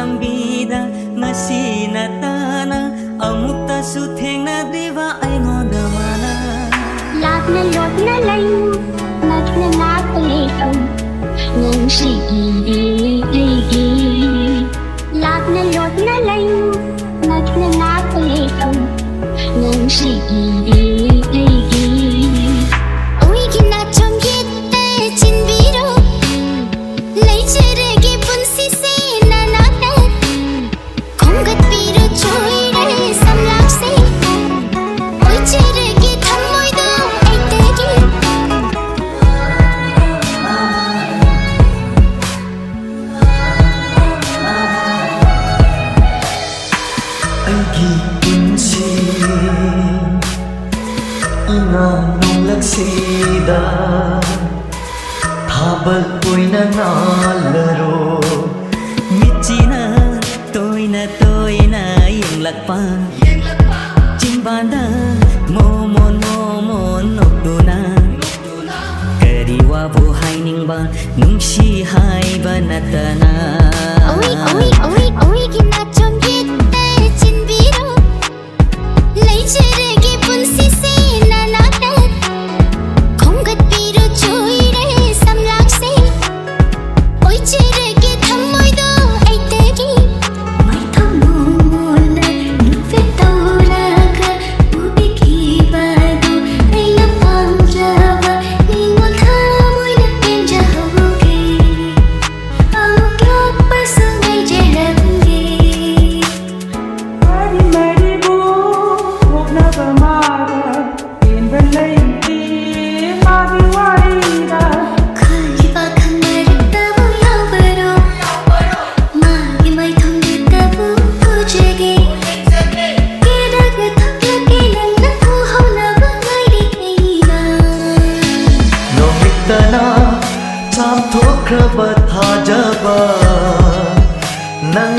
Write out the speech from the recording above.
lambida ngasina tana amuktasu thengnadewa aingondda mana lapna lotna layu nakna nakalekum nangsi igi lapna lotna layu nakna nakalekum nangsi igi Sida Thabal poina nalaro Michina toina yung lakpa Chimbanda momon nokduna Kariwa buhay ningba nungsi hai banatana Owi kinachom yitte chinbiro Leichere punsi se nanata Kongat biro choire samlak se Oi chere ke thammoi do aitegi Mai thammona nufe tauraga ubi ki badu aina panjava ingol thammoi na pinja hoge amuk lok pasangai jelange Mari mari bu hokna bamara in belai magi waida Khali ba khamar tabu yavaro magi mai thumde tabu kujege kedag thakla kelang na ku hona bangai reina Nomitana Cham thokraba thajaba Nang